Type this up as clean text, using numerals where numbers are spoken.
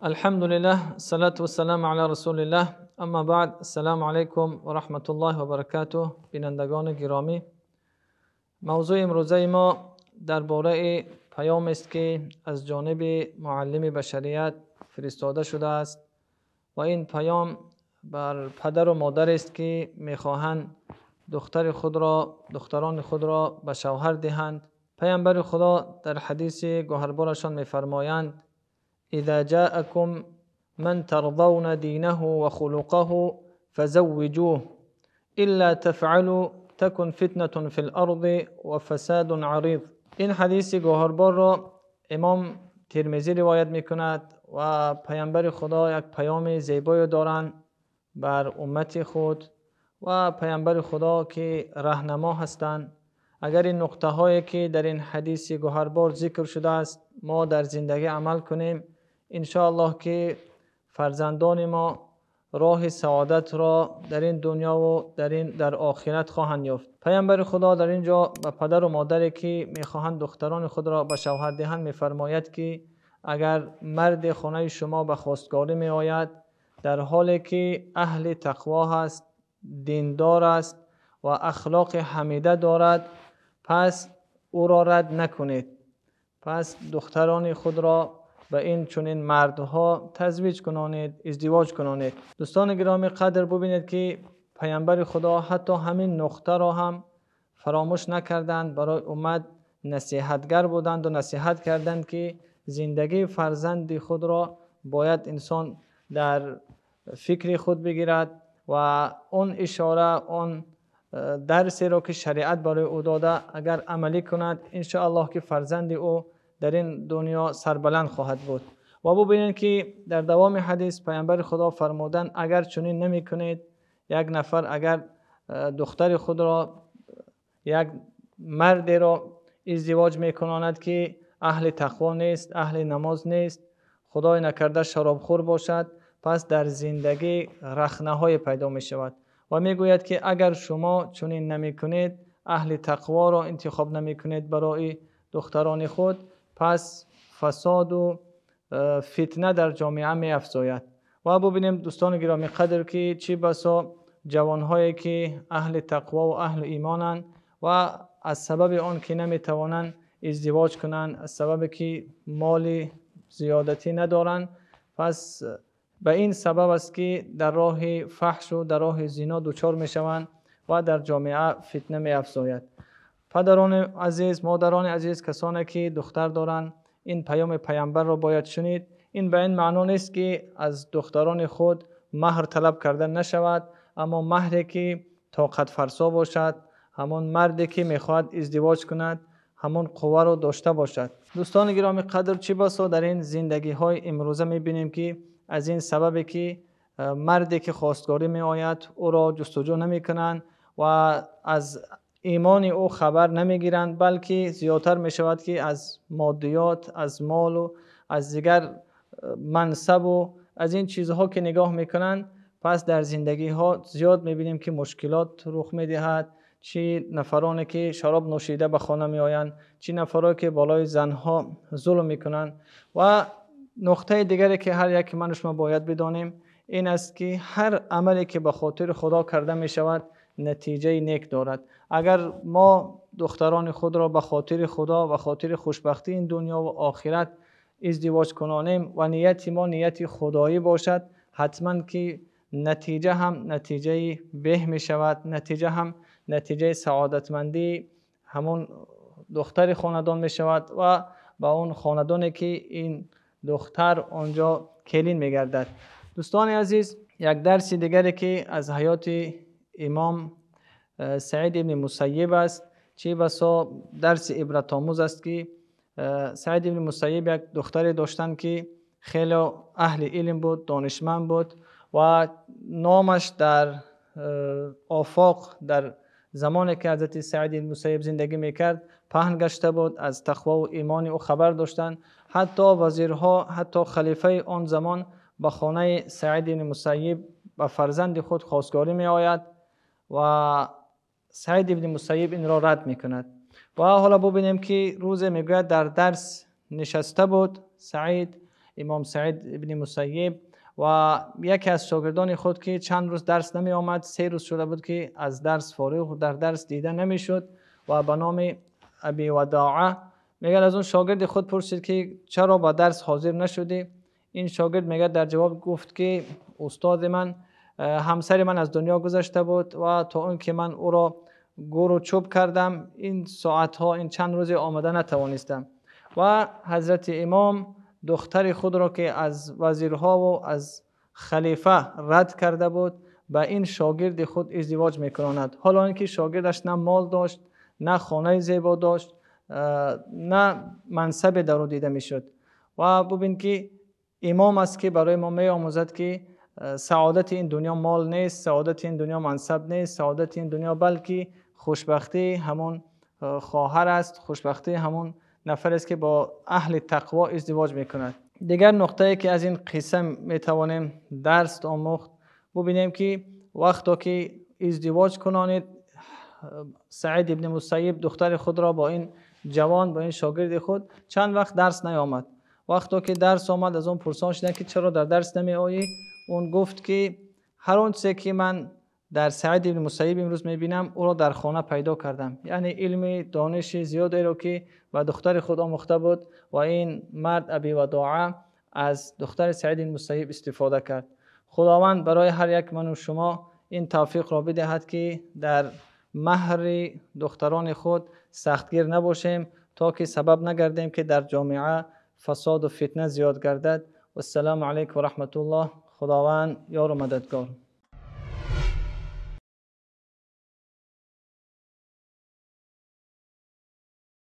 الحمد لله الصلاة والسلام على رسول الله. اما بعد، السلام علیکم و رحمت الله و برکاته. بینندگان گرامی، موضوع امروزه ما درباره پیام است که از جانب معلم بشریت فرستاده شده است و این پیام بر پدر و مادر است که میخواهند دختران خود را به شوهر دهند. پیامبر خدا در حدیث گوهربارشان میفرمایند: اذا جاءكم من ترضون دينه وخلقه فزوجوه الا تفعلوا تكن فتنة في الارض وفساد عريض. این حدیث گوهربار را امام ترمذی روایت میکند و پیامبر خدا یک پیام زیبایی دارند بر امت خود و پیامبر خدا که راهنما هستند. اگر این نقطه هایی که در این حدیث گوهربار ذکر شده است ما در زندگی عمل کنیم، انشاءالله که فرزندان ما راه سعادت را در این دنیا و در آخرت خواهند یافت. پیامبر خدا در اینجا به پدر و مادری که میخواهند دختران خود را به شوهر دهند میفرماید که اگر مرد خانه شما به خواستگاری می آید در حالی که اهل تقوا هست، دیندار است و اخلاق حمیده دارد، پس او را رد نکنید. پس دختران خود را به این چنین مردها تزویج کنانید، ازدواج کنانید. دوستان گرامی قدر ببینید که پیامبر خدا حتی همین نقطه را هم فراموش نکردند، برای امت نصیحتگر بودند و نصیحت کردند که زندگی فرزند خود را باید انسان در فکر خود بگیرد و اون اشاره، اون درسی را که شریعت برای او داده اگر عملی کند انشاءالله که فرزند او در این دنیا سربلند خواهد بود. و ببینید که در دوام حدیث پیامبر خدا فرمودند اگر چنین نمی کنید، یک نفر اگر دختر خود را یک مرد را ازدواج میکناند که اهل تقوا نیست، اهل نماز نیست، خدای نکرده شرابخور باشد، پس در زندگی رخنه های پیدا می شود. و می گوید که اگر شما چنین نمی کنید، اهل تقوا را انتخاب نمی کنید برای دختران خود، پس فساد و فتنه در جامعه می افزاید. و ببینیم دوستان گرامی قدر که چی بسا جوانهایی که اهل تقوا و اهل ایمانند و از سبب آن که نمی توانند ازدواج کنند، از سبب که مال زیادتی ندارند، پس به این سبب است که در راه فحش و در راه زنا دچار می شوند و در جامعه فتنه می افزاید. پدران عزیز، مادران عزیز، کسانی که دختر دارند این پیام پیامبر را باید شنید. این به این معنی نیست که از دختران خود مهر طلب کردن نشود، اما مهری که طاقت فرسا باشد، همون مردی که میخواهد ازدواج کند همون قوه رو داشته باشد. دوستان گرامی قدر چی بسا در این زندگی های امروزه میبینیم که از این سببی که مردی که خواستگاری می آید او را جستجو نمی کنند و از ایمان او خبر نمی گیرند، بلکه زیادتر می شود که از مادیات، از مال و از دیگر منصب و از این چیزها که نگاه می کنند، پس در زندگی ها زیاد می بینیم که مشکلات رخ می دهد. چی نفرانی که شراب نوشیده به خانه می آیند، چی نفرانی که بالای زنها ظلم می کنند. و نقطه دیگری که هر یک من شما باید بدانیم این است که هر عملی که به خاطر خدا کرده می شود نتیجه نیک دارد. اگر ما دختران خود را به خاطر خدا و خاطر خوشبختی این دنیا و آخرت ازدواج کنانیم و نیت ما نیت خدایی باشد، حتما که نتیجه هم نتیجه به می شود، نتیجه هم نتیجه سعادتمندی همون دختر خاندان می شود و با اون خاندانی که این دختر آنجا کلین می گردد. دوستان عزیز، یک درس دیگری که از حیات امام سعید ابن مسیب است، چه بسا درس عبرت آموز است که سعید ابن مسیب یک دختری داشتند که خیلی اهل علم بود، دانشمند بود و نامش در آفاق در زمانی که حضرت سعید ابن مسیب زندگی میکرد پهن گشته بود. از تقوا و ایمان او خبر داشتند. حتی وزیرها، حتی خلیفه آن زمان به خانه سعید ابن مسیب به فرزند خود خواستگاری می آید و سعید ابن مسیب این را رد می کند. و حالا ببینیم که روز میگوید در درس نشسته بود سعید، امام سعید ابن مسیب و یکی از شاگردان خود که چند روز درس نمی آمد، 3 روز شده بود که از درس فارغ و در درس دیده نمی شد و به نام ابی وداعه میگه از اون شاگرد خود پرسید که چرا با درس حاضر نشدی؟ این شاگرد میگه در جواب گفت که استاد من همسر من از دنیا گذشته بود و تا اون که من او را گور و چوب کردم این ساعت ها این چند روز آمده نتوانستم. و حضرت امام دختر خود را که از وزیرها و از خلیفه رد کرده بود با این شاگرد خود ازدواج میکناند، حالا اینکه شاگردش نه مال داشت، نه خانه زیبا داشت، نه منصب در او دیده میشد. و ببین که امام است که برای ما می آموزد که سعادت این دنیا مال نیست، سعادت این دنیا منصب نیست، سعادت این دنیا بلکه خوشبختی همون خواهر است، خوشبختی همون نفر است که با اهل تقوا ازدواج میکند. دیگر نقطه‌ای که از این قصه میتوانیم درس آموخت ببینیم که وقتی که ازدواج کنانید، سعید ابن مسیب دختر خود را با این جوان، با این شاگرد خود چند وقت درس نیامد. وقتی که درس آمد از اون پرسان شدن که چرا در درس نمی آیی؟ اون گفت که هر اونچه که من در سعید ابن مسیب امروز میبینم او را در خانه پیدا کردم. یعنی علم دانش زیادی را که و دختر خود آموخته بود و این مرد ابی وداعه از دختر سعید ابن مسیب استفاده کرد. خداوند برای هر یک من و شما این توفیق را بدهد که در مهر دختران خود سختگیر نباشیم تا که سبب نگردیم که در جامعه فساد و فتنه زیاد گردد. و السلام علیکم و رحمت الله. خداوند یار و مددگار.